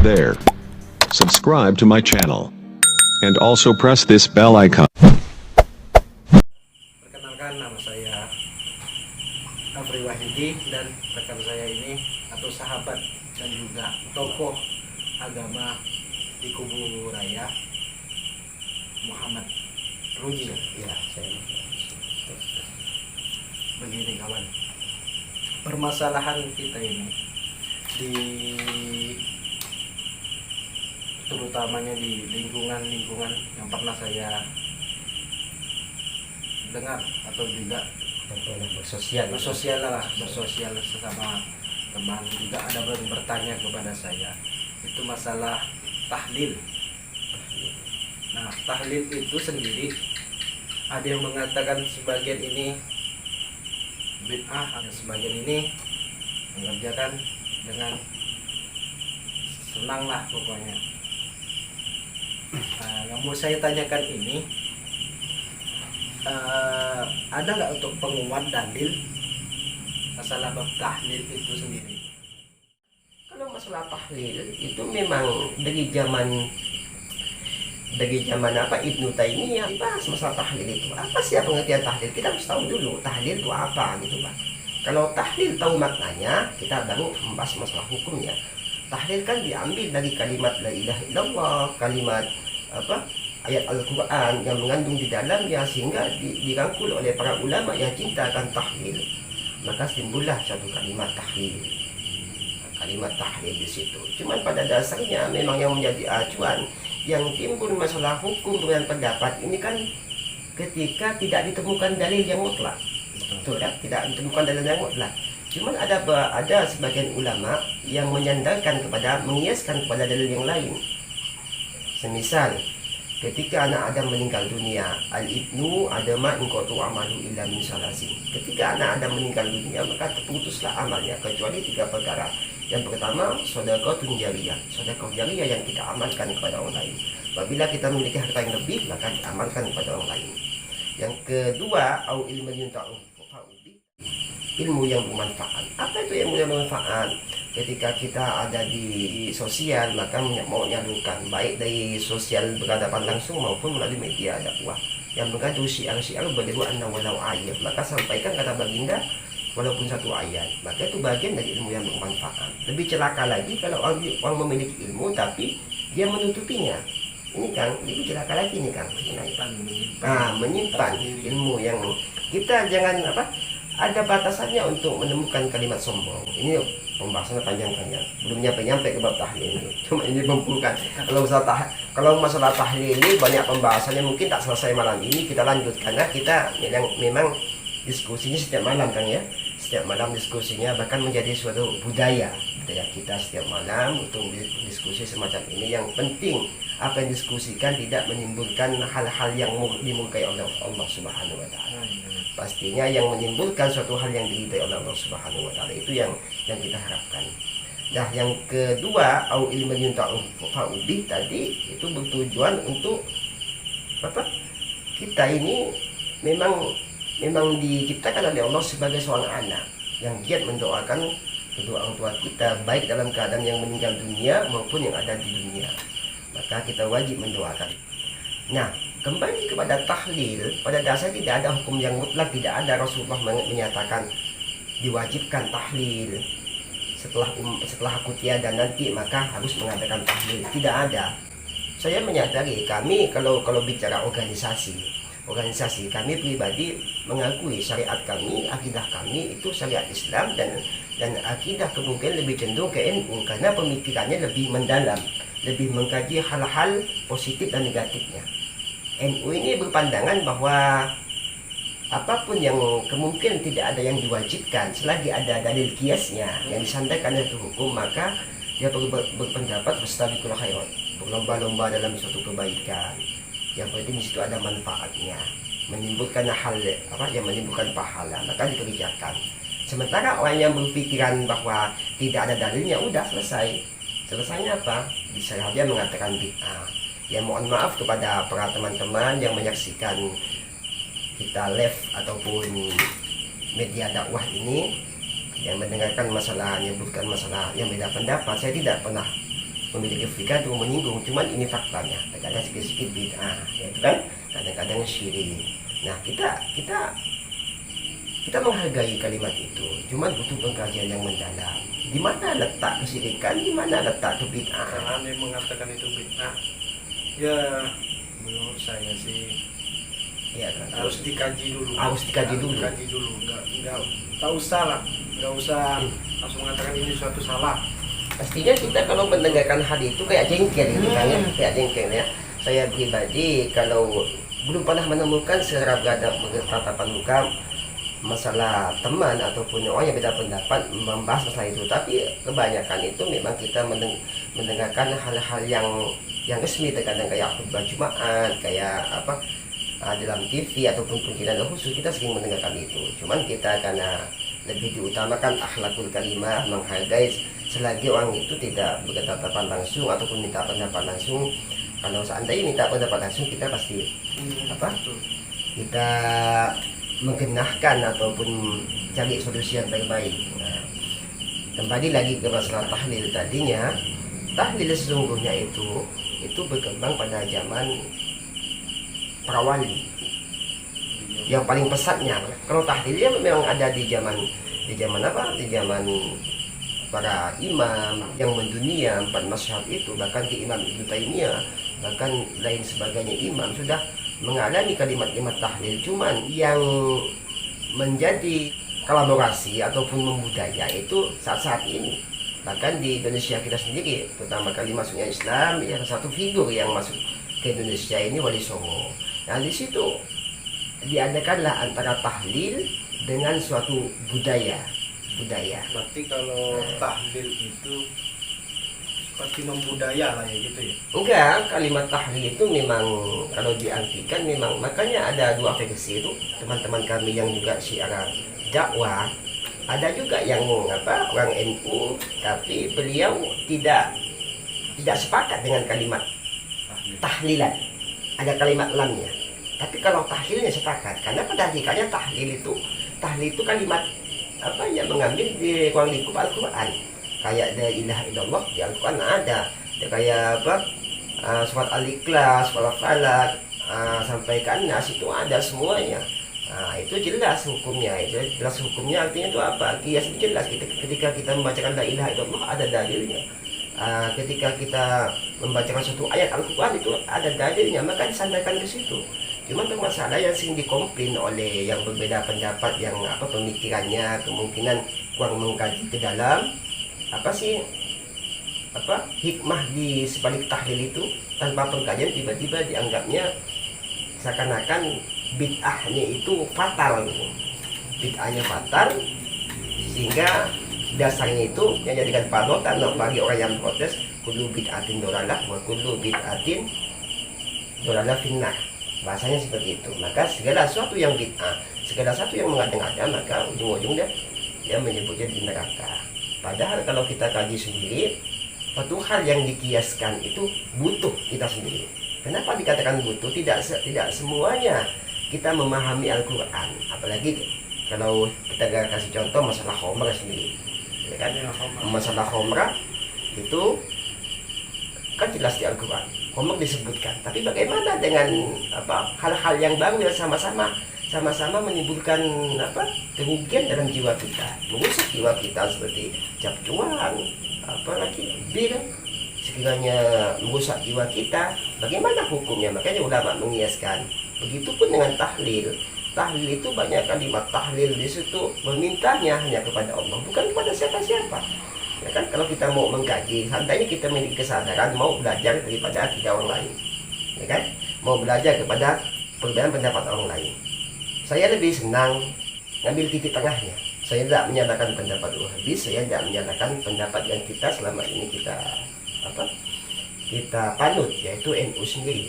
there. Subscribe to my channel. And also press this bell icon. Perkenalkan, nama saya Afri Wahyudi dan rekan saya ini atau sahabat dan juga tokoh agama di Kubu Raya, Muhammad Ruji. Ya, saya. Begini kawan, permasalahan kita ini terutamanya di lingkungan yang pernah saya dengar atau juga bersosial sesama teman, juga ada yang bertanya kepada saya, itu masalah tahlil. Nah, tahlil itu sendiri ada yang mengatakan sebagian ini bid'ah, ada sebagian ini mengerjakan dengan senang lah pokoknya. Nah, yang mau saya tanyakan ini, ada nggak untuk penguat dalil masalah bab tahlil itu sendiri? Kalau masalah tahlil itu memang dari zaman apa Ibnu Taimiyah bahas masalah tahlil itu. Apa sih pengertian tahlil? Kita harus tahu dulu tahlil itu apa gitu, Pak. Kalau tahlil tahu maknanya, kita baru membahas masalah hukumnya. Tahlil kan diambil dari kalimat la ilaha illallah, kalimat ayat Al-Quran yang mengandung di dalamnya, sehingga dirangkul oleh para ulama yang cinta akan tahlil. Maka timbullah satu kalimat tahlil. Kalimat tahlil di situ. Cuman pada dasarnya memang yang menjadi acuan yang timbul masalah hukum dengan pendapat ini kan ketika tidak ditemukan dalil yang mutlak. Betul ya? Tidak ditemukan dalil yang mutlak. Cuman ada sebagian ulama yang menyandarkan mengiaskan kepada dalil yang lain. Semisal ketika anak Adam meninggal dunia, al-ibnu adama in qatu amalu illa min salasin. Ketika anak Adam meninggal dunia, maka terputuslah amalnya kecuali 3 perkara. Yang pertama, sedekahun jariyah, sedekah jariyah yang kita amalkan kepada orang lain. Apabila kita memiliki harta yang lebih, maka diamalkan kepada orang lain. Yang kedua, au ilmu yunta'u, ilmu yang bermanfaat. Apa itu ilmu yang bermanfaat? Ketika kita ada di sosial, maka mau menyalurkan baik dari sosial berhadapan langsung maupun melalui media dakwah yang mengandung syiar-syiar balihu anna walau ayat, maka sampaikan kata baginda walaupun 1 ayat. Maka itu bagian dari ilmu yang bermanfaat. Lebih celaka lagi kalau orang memiliki ilmu tapi dia menutupinya. Ini Kang, lebih celaka lagi nih Kang. Menyimpan ilmu yang kita jangan ada batasannya untuk menemukan kalimat sombong. Ini pembahasannya panjang-panjang. Belum nyampe ke bab tahlil ini. Cuma ini mengumpulkan. Kalau masalah tahlil ini banyak pembahasannya, mungkin tak selesai malam ini. Kita lanjut karena kita memang diskusinya setiap malam Kang ya. Setiap malam diskusinya bahkan menjadi suatu budaya kita setiap malam untuk diskusi semacam ini. Yang penting apa yang diskusikan tidak menimbulkan hal-hal yang dimurkai oleh Allah Subhanahu wa taala. Pastinya yang menimbulkan suatu hal yang diridai oleh Allah Subhanahu wa taala itu yang kita harapkan. Nah, yang kedua, au ilmu yunta'u fa'ubi tadi itu bertujuan untuk kita ini memang diciptakan oleh Allah sebagai seorang anak yang giat mendoakan kedua orang tua kita, baik dalam keadaan yang meninggal dunia maupun yang ada di dunia. Maka kita wajib mendoakan. Nah, kembali kepada tahlil, pada dasarnya tidak ada hukum yang mutlak, tidak ada Rasulullah menyatakan diwajibkan tahlil setelah aku tiada nanti maka harus mengadakan tahlil. Tidak ada. Saya menyadari kami kalau bicara organisasi kami pribadi mengakui syariat kami, akidah kami itu syariat Islam dan akidah kemungkinan lebih cenderung ke NU karena pemikirannya lebih mendalam, lebih mengkaji hal-hal positif dan negatifnya. NU ini berpandangan bahwa apapun yang kemungkinan tidak ada yang diwajibkan selagi ada dalil kiasnya yang disandarkan itu hukum, maka dia berpendapat fastabiqul khairat, berlomba-lomba dalam suatu kebaikan. Yang penting di situ ada manfaatnya, menimbulkan hal yang menimbulkan pahala, maka dikerjakan. Sementara orang yang berpikiran bahwa tidak ada dalilnya, udah selesainya apa? Bisa dia mengatakan bid'ah. Ya mohon maaf kepada para teman-teman yang menyaksikan kita live ataupun media dakwah ini, yang mendengarkan masalah, menyebutkan masalah yang beda pendapat. Saya tidak pernah memiliki fikiran untuk menyinggung, cuman ini faktanya. Terkadang sedikit-sedikit bid'ah, ya itu kan, kadang-kadang syirik. Nah, kita menghargai kalimat itu, cuman butuh pengkajian yang mendalam. Di mana letak kesyirikan, di mana letak kebid'ahan? Karena Anda mengatakan itu bid'ah, ya menurut saya sih Ya kan? harus dikaji dulu. Nggak usah lah, nggak usah langsung mengatakan ini suatu salah. Pastinya kita kalau mendengarkan hal itu kayak jengkel gitu kan ya, kayak jengkel ya. Saya pribadi kalau belum pernah menemukan secara bertatapan muka masalah teman ataupun orang yang beda pendapat membahas masalah itu, tapi kebanyakan itu memang kita mendengarkan hal-hal yang resmi, terkadang kayak khutbah Jumat, kayak apa dalam TV ataupun pengkiran khusus kita sering mendengarkan itu. Cuman kita karena lebih diutamakan akhlakul kalimah, menghargai selagi orang itu tidak bertatapan langsung ataupun minta pendapat langsung. Kalau seandainya minta pendapat langsung, kita pasti kita menggenahkan ataupun cari solusi yang terbaik. Nah, kembali lagi ke masalah tahlil tadinya. Tahlil sesungguhnya itu berkembang pada zaman para wali yang paling pesatnya. Kalau tahlilnya memang ada di zaman para imam yang mendunia, 4 mazhab itu, bahkan ke Imam Ibnu Taimiyah, bahkan lain sebagainya imam sudah mengalami kalimat-kalimat tahlil. Cuman yang menjadi kolaborasi ataupun membudaya itu saat-saat ini. Bahkan di Indonesia kita sendiri, pertama kali masuknya Islam, ya satu figur yang masuk ke Indonesia ini Wali Songo. Nah, di situ diadakanlah antara tahlil dengan suatu budaya. Berarti kalau tahlil itu seperti membudaya lah ya gitu ya? Enggak, kalimat tahlil itu memang kalau diartikan memang, makanya ada dua versi itu. Teman-teman kami yang juga syiar dakwah, ada juga yang orang NU, tapi beliau tidak sepakat dengan kalimat tahlilan. Ada kalimat lamnya. Tapi kalau tahlilnya sepakat, karena pada hakikatnya tahlil itu kalimat yang mengambil di ruang lingkup Al-Quran. Kayak la ilaha illallah di Al-Quran ada. Kayak surat Al-Ikhlas, Al-Falaq, sampai ke An-Nas itu ada semuanya. Itu jelas hukumnya. Artinya itu apa? Kias itu jelas. Ketika kita membacakan la ilaha illallah ada dalilnya. Ketika kita membacakan suatu ayat Al-Quran itu ada dalilnya, maka disampaikan ke situ. Cuma masalah yang sering dikomplain oleh yang berbeda pendapat, yang pemikirannya kemungkinan kurang mengkaji ke dalam hikmah di sebalik tahlil itu, tanpa pengkajian tiba-tiba dianggapnya seakan-akan bid'ahnya itu fatal. Bid'ahnya fatal sehingga dasarnya itu yang jadikan panutan bagi orang yang protes, kullu bid'atin dolalah wa kullu bid'atin dolalah finnar. Bahasanya seperti itu. Maka segala sesuatu yang bid'ah, segala sesuatu yang mengada-ngada, maka ujung-ujungnya dia menyebutnya di neraka. Padahal kalau kita kaji sendiri, suatu hal yang dikiaskan itu butuh kita sendiri. Kenapa dikatakan butuh? Tidak semuanya kita memahami Al-Quran. Apalagi kalau kita kasih contoh masalah khamr sendiri. Ya kan? Masalah khamr itu kan jelas di Al-Quran, khamr disebutkan. Tapi bagaimana dengan hal-hal yang baru yang sama-sama menimbulkan kerugian dalam jiwa kita, merusak jiwa kita, seperti cap cuan, apalagi bir, sekiranya merusak jiwa kita, bagaimana hukumnya? Makanya ulama mengiaskan. Begitupun dengan tahlil. Tahlil itu banyak kalimat tahlil di situ memintanya hanya kepada Allah, bukan kepada siapa-siapa. Ya kan, kalau kita mau mengkaji, seandainya kita memiliki kesadaran mau belajar daripada akidah orang lain, ya kan, mau belajar kepada perbedaan pendapat orang lain, saya lebih senang ngambil titik tengahnya. Saya tidak menyatakan pendapat Wahabi, saya tidak menyatakan pendapat yang kita selama ini kita panut, yaitu NU sendiri.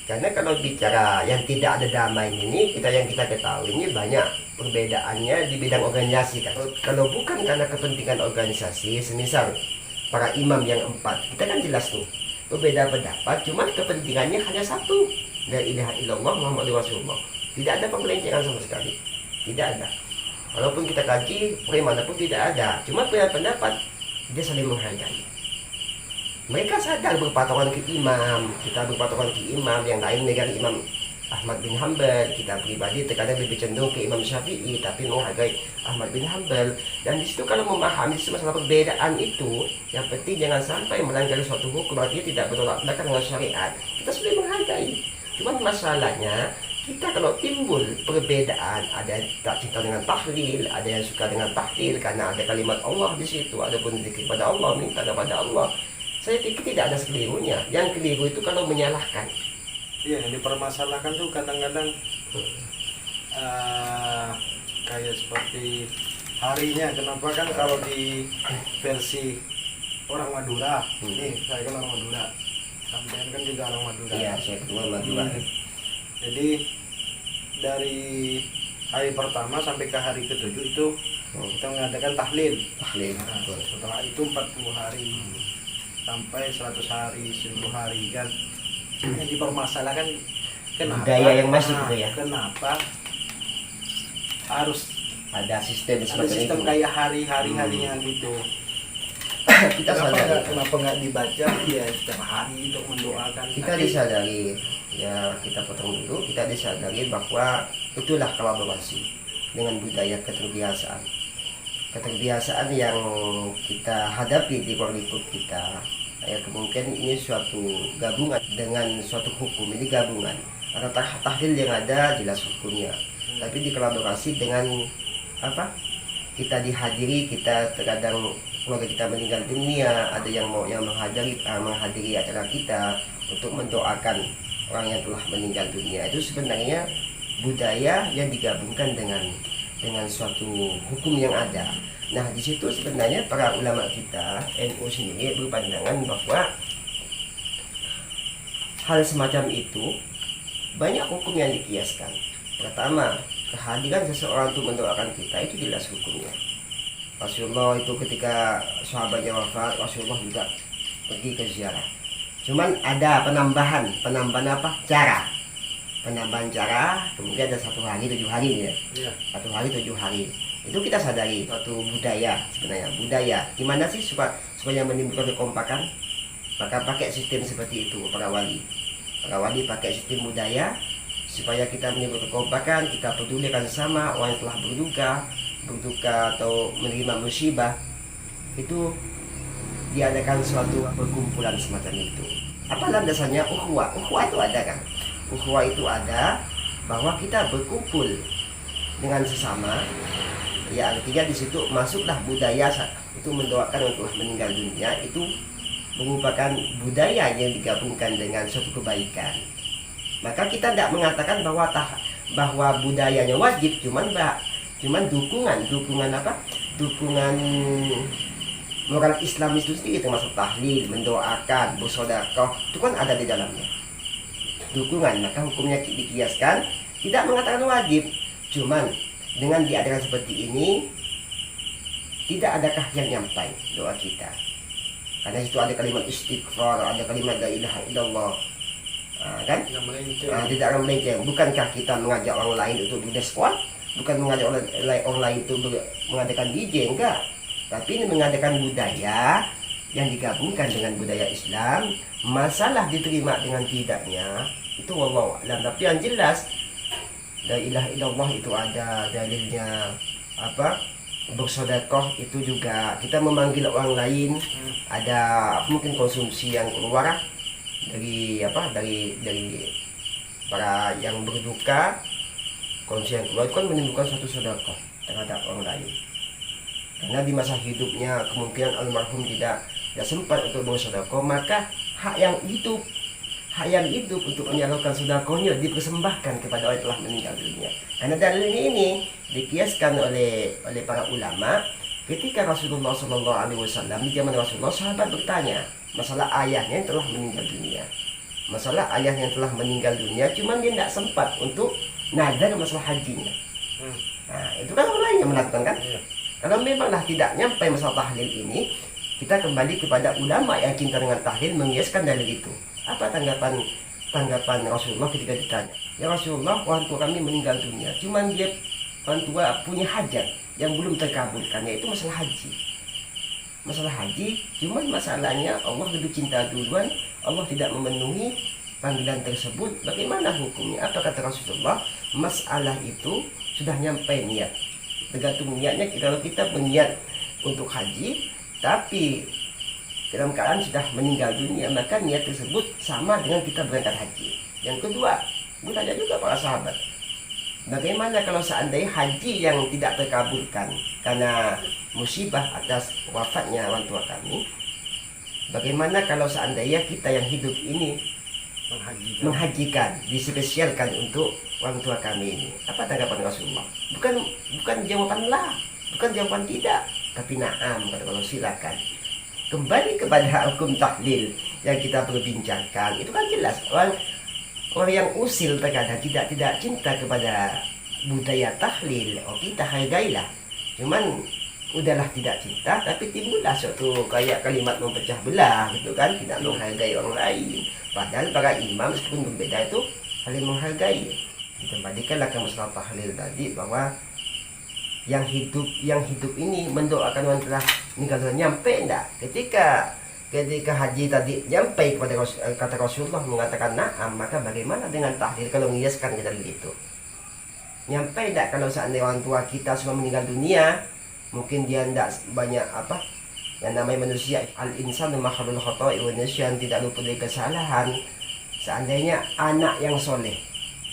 Karena kalau bicara yang tidak ada damai ini, yang kita ketahui ini banyak perbedaannya di bidang organisasi kan. Kalau bukan karena kepentingan organisasi, semisal para imam yang 4, kita kan jelas tuh berbeda pendapat, cuman kepentingannya hanya satu, la ilaha illallah Muhammadur Rasulullah. Tidak ada pembelencengan sama sekali, tidak ada. Walaupun kita kaji, bagaimana pun tidak ada. Cuma punya pendapat, dia saling menghargai. Mereka sadar berpatokan ke imam, kita berpatokan ke imam, yang lain megang Imam Ahmad bin Hambal, kita pribadi terkadang lebih cenderung ke Imam Syafi'i tapi menghargai Ahmad bin Hambal. Dan di situ kalau memahami masalah perbedaan itu, yang penting jangan sampai melanggar suatu hukum, artinya tidak bertolak belakang dengan syariat. Kita sudah menghargai. Cuman masalahnya kita kalau timbul perbedaan, ada yang tak cinta dengan tahlil, ada yang suka dengan tahlil karena ada kalimat Allah di situ, ada pun zikir pada Allah, minta kepada Allah. Saya pikir tidak ada kelirunya. Yang keliru itu kalau menyalahkan. Iya, yang dipermasalahkan tuh kadang-kadang kayak seperti harinya. Kenapa kan kalau di versi orang Madura, nih saya kan orang Madura, sampean kan juga orang Madura. Iya, saya kedua Madura. Jadi dari hari pertama sampai ke hari ke-7 itu kita mengadakan tahlil. Tahlil. Nah, setelah itu 40 hari sampai 100 hari, 1000 hari kan. Yang dipermasalahkan kenapa Budaya yang masuk gitu ya. Kenapa harus Ada sistem ada semacam sistem itu. kayak hari-harinya gitu. Kita Kenapa sadari. kenapa nggak dibaca ya setiap hari untuk mendoakan? Kita Tapi disadari, ya kita potong dulu, kita disadari bahwa itulah kolaborasi dengan budaya keterbiasaan. Keterbiasaan yang kita hadapi di ruang lingkup kita, ya kemungkinan ini suatu gabungan dengan suatu hukum, ini gabungan. Karena tahlil yang ada jelas hukumnya, tapi dikolaborasi dengan apa? Kita dihadiri, kita terkadang keluarga kita meninggal dunia, ada yang mau yang menghadiri acara kita untuk mendoakan orang yang telah meninggal dunia. Itu sebenarnya budaya yang digabungkan dengan suatu hukum yang ada. Nah, di situ sebenarnya para ulama kita NU sendiri berpandangan bahwa hal semacam itu banyak hukum yang dikiaskan. Pertama, kehadiran seseorang untuk mendoakan kita itu jelas hukumnya. Rasulullah itu ketika sahabatnya wafat, Rasulullah juga pergi ke ziarah. Cuman ada penambahan apa? Penambahan cara, kemudian ada 1 hari 7 hari ya. Iya. 1 hari 7 hari. Itu kita sadari suatu budaya sebenarnya. Budaya. Gimana sih supaya menimbulkan kekompakan? Maka pakai sistem seperti itu para wali. Para wali pakai sistem budaya supaya kita menimbulkan kekompakan, kita pedulikan sesama orang yang telah berduka atau menerima musibah. Itu diadakan suatu perkumpulan semacam itu. Apa landasannya? Ukhuwah. Ukhuwah itu ada kan? Ukhuwah itu ada bahwa kita berkumpul dengan sesama. Ya, artinya di situ masuklah budaya itu mendoakan untuk meninggal dunia, itu merupakan budaya yang digabungkan dengan suatu kebaikan. Maka kita tidak mengatakan bahwa budayanya wajib, cuman dukungan apa? Dukungan moral Islam itu sendiri termasuk tahlil, mendoakan, bersedekah, itu kan ada di dalamnya. Dukungan, maka hukumnya dikiaskan, tidak mengatakan wajib, cuman dengan diadakan seperti ini, tidak adakah yang nyampai doa kita? Karena itu ada kalimat istighfar, ada kalimat la ilaha illallah, kan? Tidak akan melenceng. Bukankah kita mengajak orang lain untuk berdeskuat? Bukan mengajak orang lain itu mengadakan DJ, enggak. Tapi ini mengadakan budaya yang digabungkan dengan budaya Islam. Masalah diterima dengan tidaknya itu wallahu a'lam. Tapi yang jelas la ilaha illallah itu ada dalilnya, apa? Bersedekah itu juga kita memanggil orang lain, ada mungkin konsumsi yang keluar dari para yang berduka, konsumsi yang keluar itu kan menimbulkan suatu sedekah terhadap orang lain. Karena di masa hidupnya kemungkinan almarhum tidak sempat untuk bersedekah, maka hak yang hidup untuk menyalurkan sedekahnya dipersembahkan kepada orang yang telah meninggal dunia. Karena dalil ini dikiaskan oleh para ulama ketika Rasulullah SAW di zaman Rasulullah, sahabat bertanya masalah ayahnya yang telah meninggal dunia. Masalah ayahnya yang telah meninggal dunia, cuman dia tidak sempat untuk nazar masalah hajinya. Nah, itu kan orang lain yang melakukan kan? Kalau memanglah tidak nyampe masalah tahlil ini, kita kembali kepada ulama yang cinta dengan tahlil mengiaskan dalil itu. Apa tanggapan Rasulullah ketika ditanya? Ya Rasulullah, orang tua kami meninggal dunia, cuman orang tua punya hajat yang belum terkabulkan, yaitu masalah haji. masalah haji, cuman masalahnya Allah lebih cinta duluan, Allah tidak memenuhi panggilan tersebut. Bagaimana hukumnya? Apa kata Rasulullah? Masalah itu sudah nyampe niat, tergantung niatnya. Kalau kita berniat untuk haji tapi dalam keadaan sudah meninggal dunia, maka niat tersebut sama dengan kita berangkat haji. Yang kedua, bertanya juga para sahabat, bagaimana kalau seandainya haji yang tidak terkabulkan karena musibah atas wafatnya orang tua kami? Bagaimana kalau seandainya kita yang hidup ini menghajikan, dispesialkan untuk orang tua kami ini? Apa tanggapan Rasulullah? Bukan jawaban lah, bukan jawaban tidak, tapi na'am, kata Allah, silakan. Kembali kepada hukum tahlil yang kita perbincangkan, itu kan jelas orang yang usil terkadang tidak cinta kepada budaya tahlil. Oh, kita hargailah, cuman udahlah tidak cinta, tapi timbullah suatu kayak kalimat memecah belah gitu kan, tidak menghargai orang lain. Padahal para imam meskipun berbeda itu saling menghargai. Dikembalikanlah ke masalah tahlil tadi, bahwa yang hidup ini mendoakan orang telah meninggal dunia, nyampe enggak ketika haji tadi nyampe kepada kata Rasulullah mengatakan na'am, maka bagaimana dengan tahlil kalau mengiaskan kita begitu? Nyampe enggak kalau seandainya orang tua kita semua meninggal dunia, mungkin dia enggak banyak apa yang namanya manusia, al-insanu makhlukul khata'i wa nisyan, tidak luput dari kesalahan. Seandainya anak yang soleh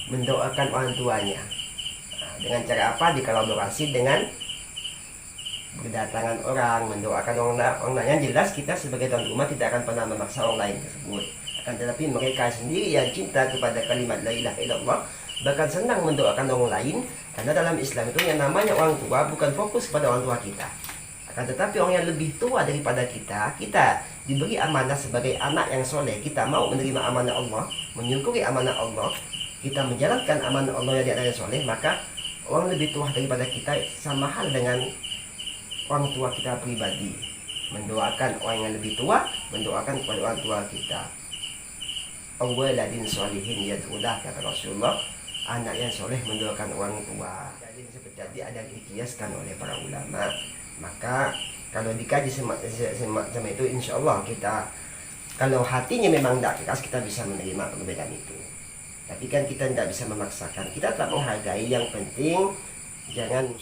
mendoakan orang tuanya, dengan cara apa? Dikolaborasi dengan berdatangan orang, mendoakan orang lain. Yang jelas kita sebagai tuan rumah tidak akan pernah memaksa orang lain tersebut, akan tetapi mereka sendiri yang cinta kepada kalimat la ilaha illallah bahkan senang mendoakan orang lain. Karena dalam Islam itu yang namanya orang tua bukan fokus pada orang tua kita, akan tetapi orang yang lebih tua daripada kita diberi amanah sebagai anak yang soleh. Kita mau menerima amanah Allah, menyukuri amanah Allah, kita menjalankan amanah Allah yang diadakan soleh, maka orang lebih tua daripada kita sama hal dengan orang tua kita pribadi, mendoakan orang yang lebih tua, mendoakan kepada orang tua kita. Awaladin solihin yad'ulah, kata Rasulullah, anak yang soleh mendoakan orang tua. Jadi seperti tadi ada yang dikiaskan oleh para ulama. Maka kalau dikaji sama itu, insya Allah kita, kalau hatinya memang tidak keras, kita bisa menerima perbedaan itu. Tapi kan kita tidak bisa memaksakan, kita tak menghargai. Yang penting jangan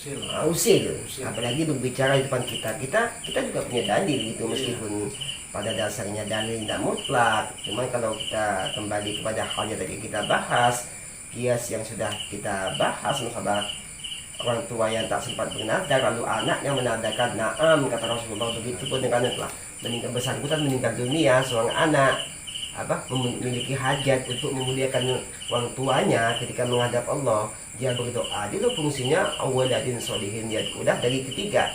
usil. Apalagi berbicara di depan kita juga punya dalil gitu, meskipun pada dasarnya dalil tidak mutlak. Cuman kalau kita kembali kepada hal yang tadi kita bahas, kias yang sudah kita bahas, masalah orang tua yang tak sempat bernadar lalu anak yang menadakan, na'am, kata Rasulullah. Begitu pun dengan telah bersangkutan meninggal dunia, seorang anak memiliki hajat untuk memuliakan orang tuanya ketika menghadap Allah, dia berdoa. Itu fungsinya awaladin solihin yad'ulah, dari tiga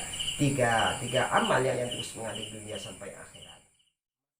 amal yang terus mengalir dunia sampai akhir.